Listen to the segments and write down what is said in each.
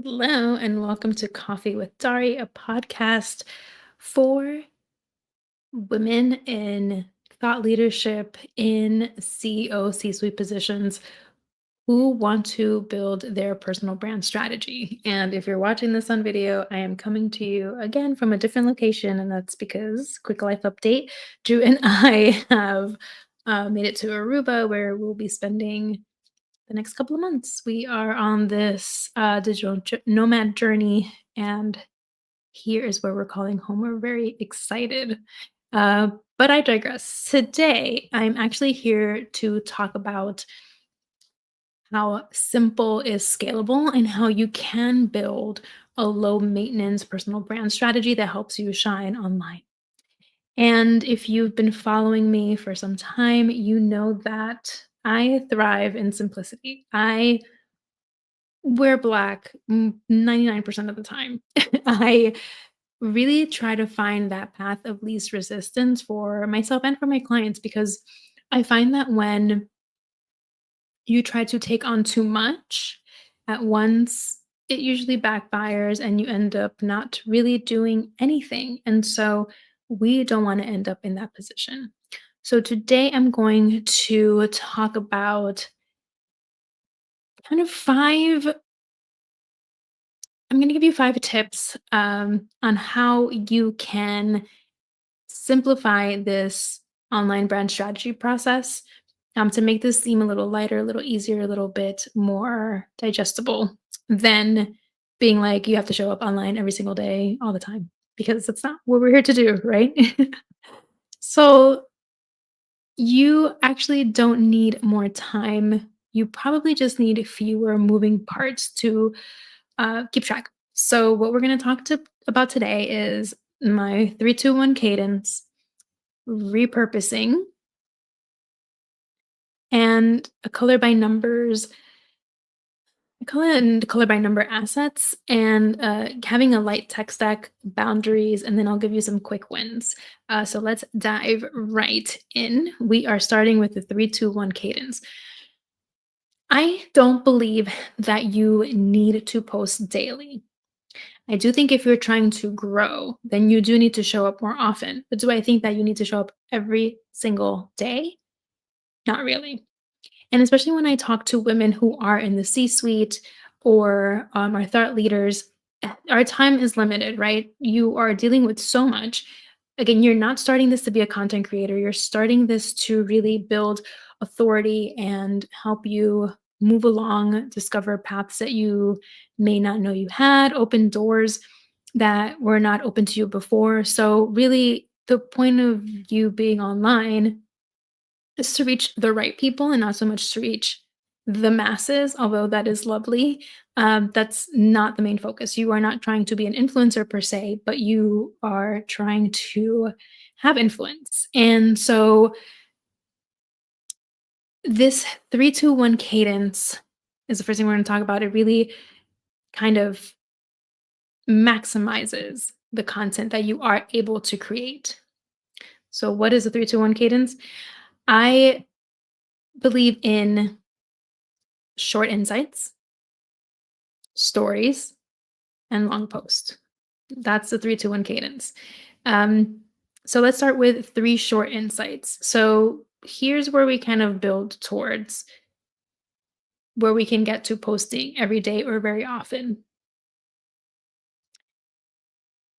Hello, and welcome to Coffee with Dari, a podcast for women in thought leadership in CEO C suite positions who want to build their personal brand strategy. And if you're watching this on video, I am coming to you again from a different location, and that's because, quick life update, Drew and I have made it to Aruba where we'll be spending the next couple of months. We are on this digital nomad journey, and here is where we're calling home. We're very excited. Uh, but I digress. Today, I'm actually here to talk about how simple is scalable and how you can build a low maintenance personal brand strategy that helps you shine online. And if you've been following me for some time, you know that I thrive in simplicity. I wear black 99% of the time. I really try to find that path of least resistance for myself and for my clients because I find that when you try to take on too much at once, it usually backfires and you end up not really doing anything. And so we don't want to end up in that position. So today I'm going to talk about kind of I'm going to give you 5 tips on how you can simplify this online brand strategy process to make this seem a little lighter, a little easier, a little bit more digestible than being like you have to show up online every single day, all the time, because that's not what we're here to do, right? So, you actually don't need more time. You probably just need fewer moving parts to keep track. So, what we're going to about today is my 3-2-1 cadence, repurposing, and color by number assets, and having a light tech stack, boundaries, and then I'll give you some quick wins. So let's dive right in. We are starting with the 3-2-1 cadence. I don't believe that you need to post daily. I do think if you're trying to grow, then you do need to show up more often. But do I think that you need to show up every single day? Not really. And especially when I talk to women who are in the C suite or are thought leaders, our time is limited, right? You are dealing with so much. Again, you're not starting this to be a content creator. You're starting this to really build authority and help you move along, discover paths that you may not know you had, open doors that were not open to you before. So, really, the point of you being online is to reach the right people and not so much to reach the masses, although that is lovely. That's not the main focus. You are not trying to be an influencer per se, but you are trying to have influence. And so this 3-2-1 cadence is the first thing we're going to talk about. It really kind of maximizes the content that you are able to create. So, what is a 3-2-1 cadence? I believe in short insights, stories, and long post. That's the 3-2-1 cadence. Um, so let's start with 3 short insights. So here's where we kind of build towards where we can get to posting every day or very often.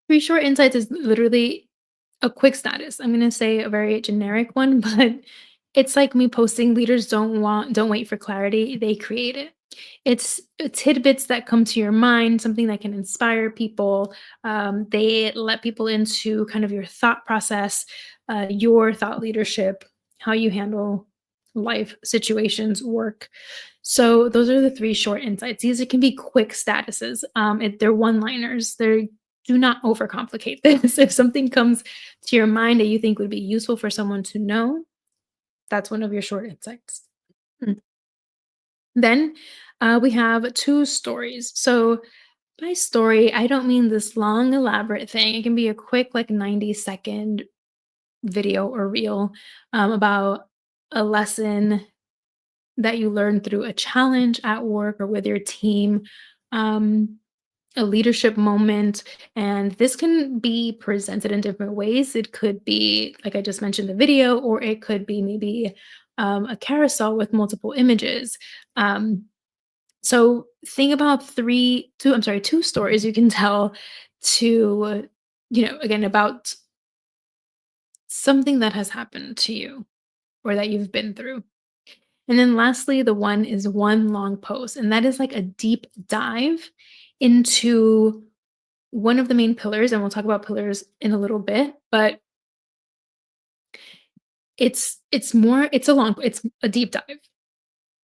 3 short insights is literally a quick status. I'm gonna say a very generic one, but it's like me posting leaders don't wait for clarity, they create it. It's tidbits that come to your mind, something that can inspire people. They let people into kind of your thought process, your thought leadership, how you handle life situations, work. So those are the 3 short insights. These can be quick statuses. They're one-liners. They do not overcomplicate this. If something comes to your mind that you think would be useful for someone to know, that's one of your short insights. Mm. Then we have 2 stories. So by story, I don't mean this long, elaborate thing. It can be a quick, like 90-second video or reel about a lesson that you learn through a challenge at work or with your team. a leadership moment, and this can be presented in different ways. It could be, like I just mentioned, the video, or it could be maybe a carousel with multiple images. Um, so think about two stories you can tell to, again, about something that has happened to you or that you've been through. And then lastly, the one is one long post, and that is like a deep dive into one of the main pillars, and we'll talk about pillars in a little bit, but it's a deep dive.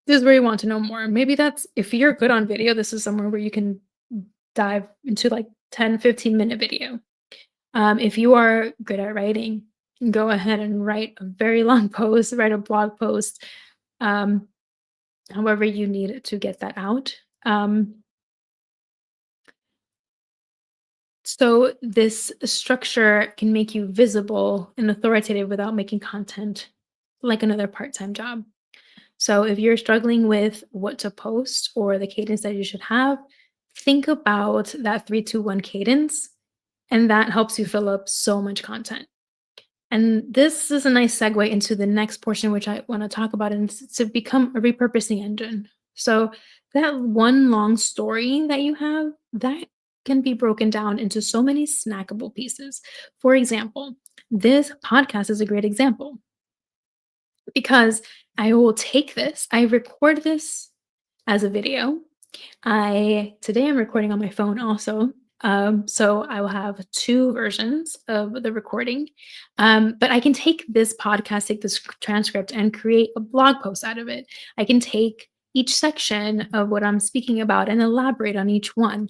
This is where you want to know more. Maybe that's if you're good on video, this is somewhere where you can dive into like 10-15 minute video. If you are good at writing, go ahead and write a very long post, write a blog post, um, however you need to get that out. So this structure can make you visible and authoritative without making content like another part-time job. So if you're struggling with what to post or the cadence that you should have, think about that 3-2-1 cadence, and that helps you fill up so much content. And this is a nice segue into the next portion, which I want to talk about, and it's to become a repurposing engine. So that one long story that you have, that can be broken down into so many snackable pieces. For example, this podcast is a great example because I will take this, I record this as a video. I'm recording on my phone also. So I will have two versions of the recording. But I can take this podcast, take this transcript, and create a blog post out of it. I can take each section of what I'm speaking about and elaborate on each one.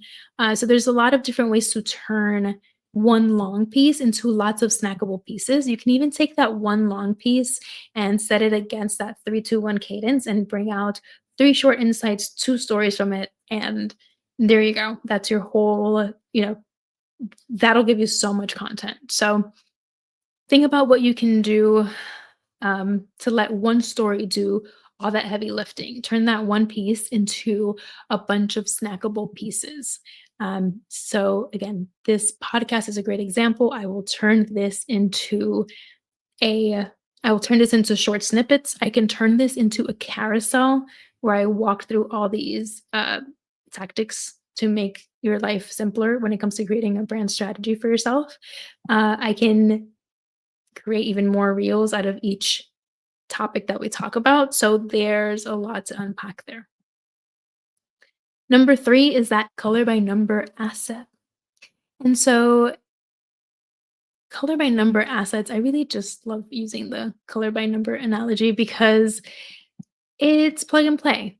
So there's a lot of different ways to turn one long piece into lots of snackable pieces. You can even take that one long piece and set it against that 3-2-1 cadence and bring out three short insights, two stories from it, and there you go. That's your whole, that'll give you so much content. So think about what you can do to let one story do all that heavy lifting. Turn that one piece into a bunch of snackable pieces. So again, this podcast is a great example. A I will turn this into short snippets. I can turn this into a carousel where I walk through all these tactics to make your life simpler when it comes to creating a brand strategy for yourself. I can create even more reels out of each topic that we talk about. So there's a lot to unpack there. Number three is that color by number asset. And so color by number assets, I really just love using the color by number analogy because it's plug and play,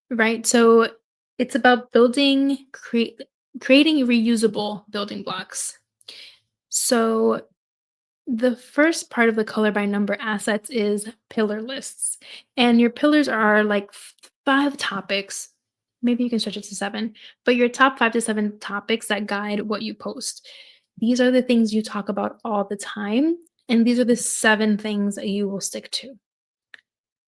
right? So it's about creating reusable building blocks. So the first part of the color by number assets is pillar lists. And your pillars are like five topics. Maybe you can stretch it to seven, but your top 5 to 7 topics that guide what you post. These are the things you talk about all the time. And these are the 7 things that you will stick to.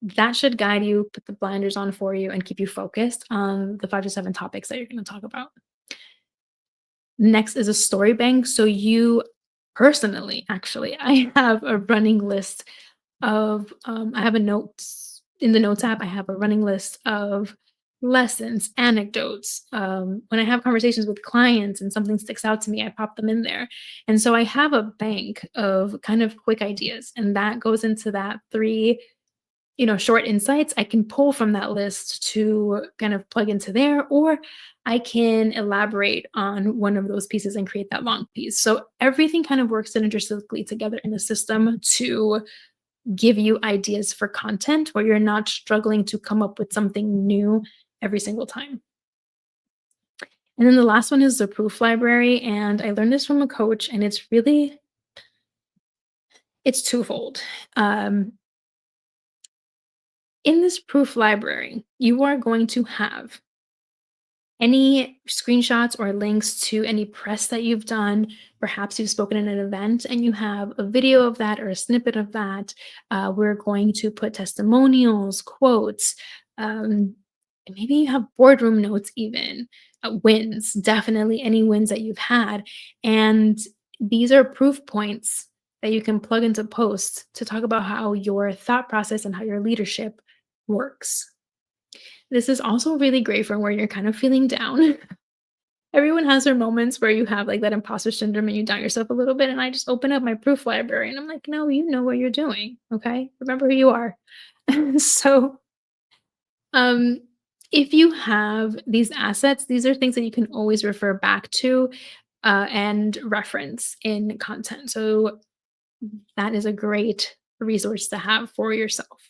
That should guide you, put the blinders on for you, and keep you focused on the 5 to 7 topics that you're going to talk about. Next is a story bank. So you personally, actually, I have a running list of I have a notes in the notes app. I have a running list of lessons, anecdotes. When I have conversations with clients and something sticks out to me, I pop them in there. And so I have a bank of kind of quick ideas, and that goes into that three short insights. I can pull from that list to kind of plug into there, or I can elaborate on one of those pieces and create that long piece. So everything kind of works synergistically together in the system to give you ideas for content where you're not struggling to come up with something new every single time. And then the last one is the proof library. And I learned this from a coach, and it's twofold. In this proof library, you are going to have any screenshots or links to any press that you've done. Perhaps you've spoken at an event and you have a video of that or a snippet of that. We're going to put testimonials, quotes, um, Maybe you have boardroom notes even, wins, definitely any wins that you've had, and these are proof points that you can plug into posts to talk about how your thought process and how your leadership works. This is also really great for where you're kind of feeling down. Everyone has their moments where you have, like, that imposter syndrome and you doubt yourself a little bit, and I just open up my proof library and I'm like, "No, you know what you're doing, okay? Remember who you are." So, um, if you have these assets, these are things that you can always refer back to, and reference in content. So that is a great resource to have for yourself.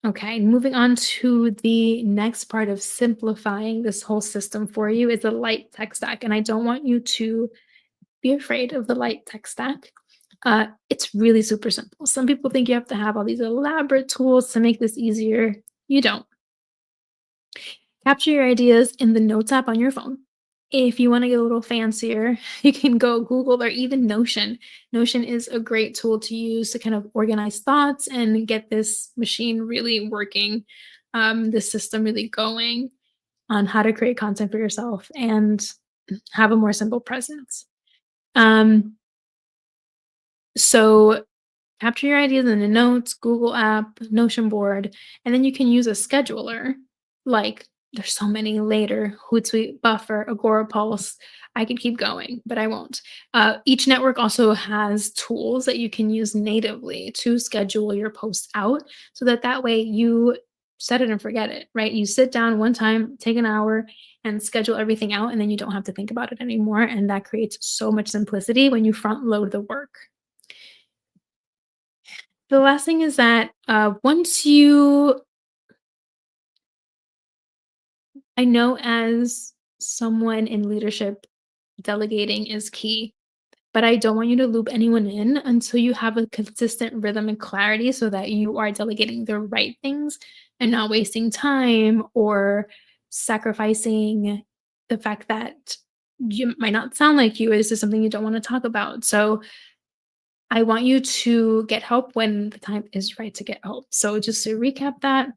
Okay, moving on to the next part of simplifying this whole system for you is a light tech stack. And I don't want you to be afraid of the light tech stack. It's really super simple. Some people think you have to have all these elaborate tools to make this easier. You don't. Capture your ideas in the Notes app on your phone. If you want to get a little fancier, you can go Google or even Notion. Notion is a great tool to use to kind of organize thoughts and get this machine really working, this system really going on how to create content for yourself and have a more simple presence. Um, so capture your ideas in the Notes, Google app, Notion board, and then you can use a scheduler. Like there's so many later, Hootsuite, Buffer, Agorapulse. I could keep going, but I won't. Each network also has tools that you can use natively to schedule your posts out, so that that way you set it and forget it. Right? You sit down one time, take an hour, and schedule everything out, and then you don't have to think about it anymore. And that creates so much simplicity when you front load the work. The last thing is that, once you I know as someone in leadership, delegating is key, but I don't want you to loop anyone in until you have a consistent rhythm and clarity so that you are delegating the right things and not wasting time or sacrificing the fact that you might not sound like you. Is this something you don't want to talk about? So I want you to get help when the time is right to get help. So just to recap that,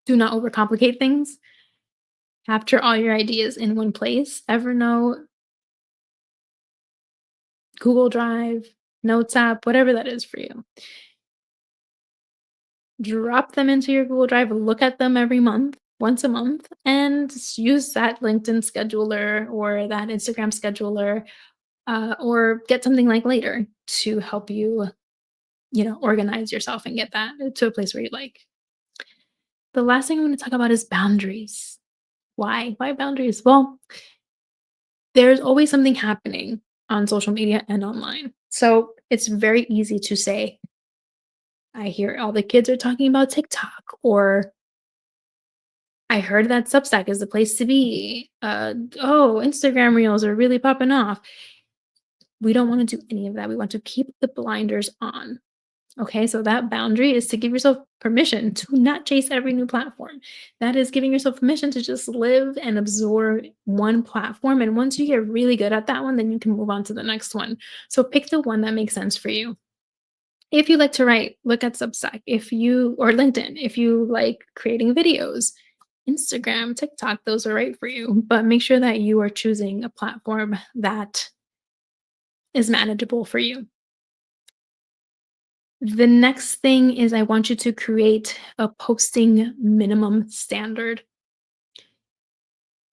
do not overcomplicate things. Capture all your ideas in one place. Evernote, Google Drive, Notes app, whatever that is for you. Drop them into your Google Drive, look at them every month, once a month, and use that LinkedIn scheduler or that Instagram scheduler, or get something like Later to help you, organize yourself and get that to a place where you like. The last thing I'm going to talk about is boundaries. Why? Why boundaries? Well, there's always something happening on social media and online. So it's very easy to say, I hear all the kids are talking about TikTok, or I heard that Substack is the place to be. Oh, Instagram reels are really popping off. We don't want to do any of that. We want to keep the blinders on. Okay, so that boundary is to give yourself permission to not chase every new platform. That is giving yourself permission to just live and absorb one platform. And once you get really good at that one, then you can move on to the next one. So pick the one that makes sense for you. If you like to write, look at Substack. If you, or LinkedIn, if you like creating videos, Instagram, TikTok, those are right for you. But make sure that you are choosing a platform that is manageable for you. The next thing is I want you to create a posting minimum standard.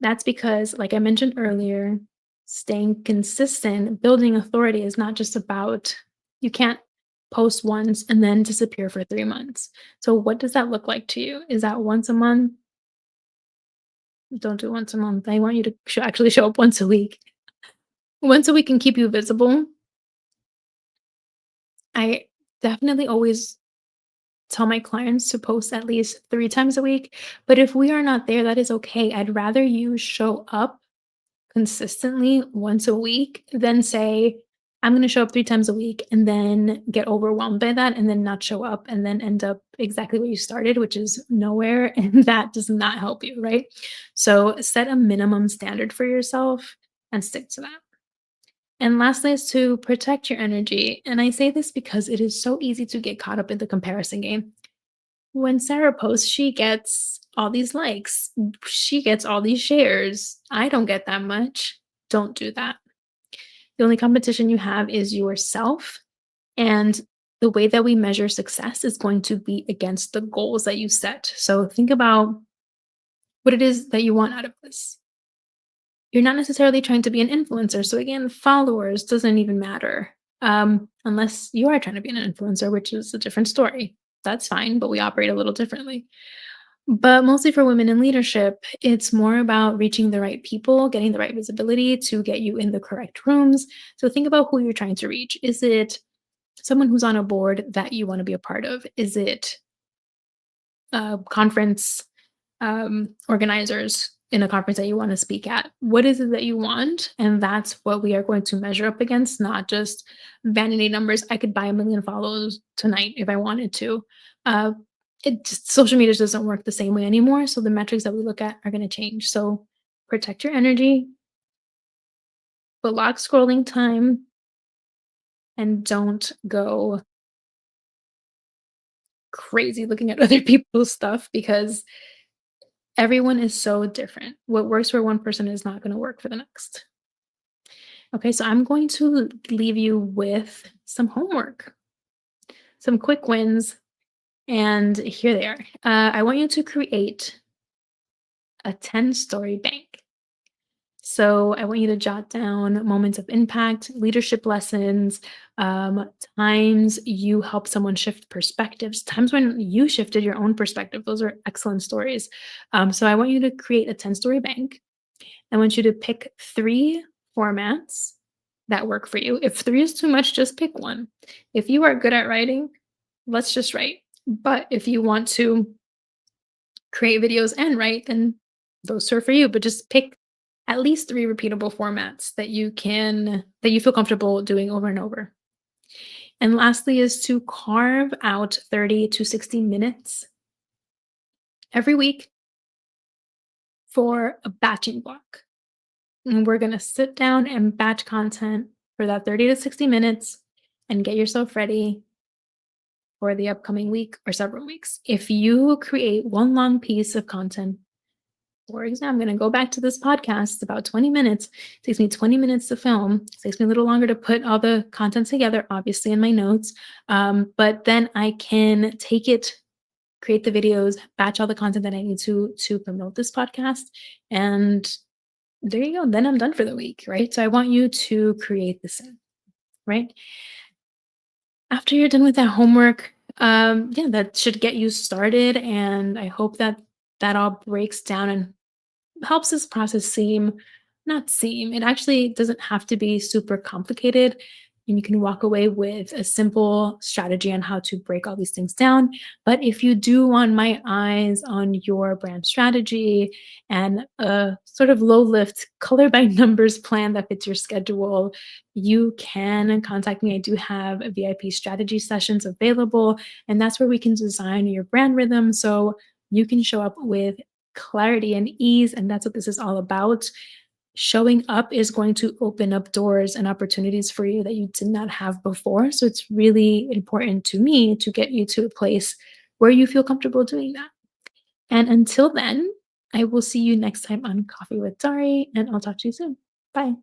That's because, like I mentioned earlier, staying consistent, building authority is not just about you can't post once and then disappear for 3 months. So, what does that look like to you? Is that once a month? Don't do once a month. I want you to actually show up once a week. Once a week can keep you visible. I definitely always tell my clients to post at least 3 times a week. But if we are not there, that is okay. I'd rather you show up consistently once a week than say, I'm going to show up 3 times a week and then get overwhelmed by that and then not show up and then end up exactly where you started, which is nowhere. And that does not help you, right? So set a minimum standard for yourself and stick to that. And lastly is to protect your energy. And I say this because it is so easy to get caught up in the comparison game. When Sarah posts, she gets all these likes, she gets all these shares. I don't get that much. Don't do that. The only competition you have is yourself. And the way that we measure success is going to be against the goals that you set. So think about what it is that you want out of this. You're not necessarily trying to be an influencer. So again, followers doesn't even matter. Unless you are trying to be an influencer, which is a different story. That's fine, but we operate a little differently. But mostly for women in leadership, it's more about reaching the right people, getting the right visibility to get you in the correct rooms. So think about who you're trying to reach. Is it someone who's on a board that you want to be a part of? Is it conference organizers in a conference that you want to speak at? What is it that you want? And that's what we are going to measure up against, not just vanity numbers. I could buy 1 million followers tonight if I wanted to. Uh, social media doesn't work the same way anymore. So the metrics that we look at are going to change. So protect your energy, block scrolling time, and don't go crazy looking at other people's stuff because everyone is so different. What works for one person is not going to work for the next. Okay, so I'm going to leave you with some homework, some quick wins, and here they are. I want you to create a 10-story bank. So I want you to jot down moments of impact, leadership lessons, times you help someone shift perspectives, times when you shifted your own perspective. Those are excellent stories. So I want you to create a 10-story bank. I want you to pick 3 formats that work for you. If 3 is too much, just pick one. If you are good at writing, let's just write. But if you want to create videos and write, then those are for you. But just pick at least 3 repeatable formats that you feel comfortable doing over and over. And lastly is to carve out 30 to 60 minutes every week for a batching block. And we're going to sit down and batch content for that 30 to 60 minutes and get yourself ready for the upcoming week or several weeks. If you create one long piece of content, for example, I'm going to go back to this podcast, it's about 20 minutes. It takes me 20 minutes to film. It takes me a little longer to put all the content together, obviously, in my notes. But then I can take it, create the videos, batch all the content that I need to promote this podcast, and there you go. Then I'm done for the week, right? So I want you to create the same, right? After you're done with that homework, yeah, that should get you started. And I hope that that all breaks down and helps this process seem, it actually doesn't have to be super complicated. And you can walk away with a simple strategy on how to break all these things down. But if you do want my eyes on your brand strategy and a sort of low lift, color by numbers plan that fits your schedule, you can contact me. I do have VIP strategy sessions available, and that's where we can design your brand rhythm so you can show up with clarity and ease. And that's what this is all about. Showing up is going to open up doors and opportunities for you that you did not have before. So it's really important to me to get you to a place where you feel comfortable doing that. And until then, I will see you next time on Coffee with Dari, and I'll talk to you soon. Bye.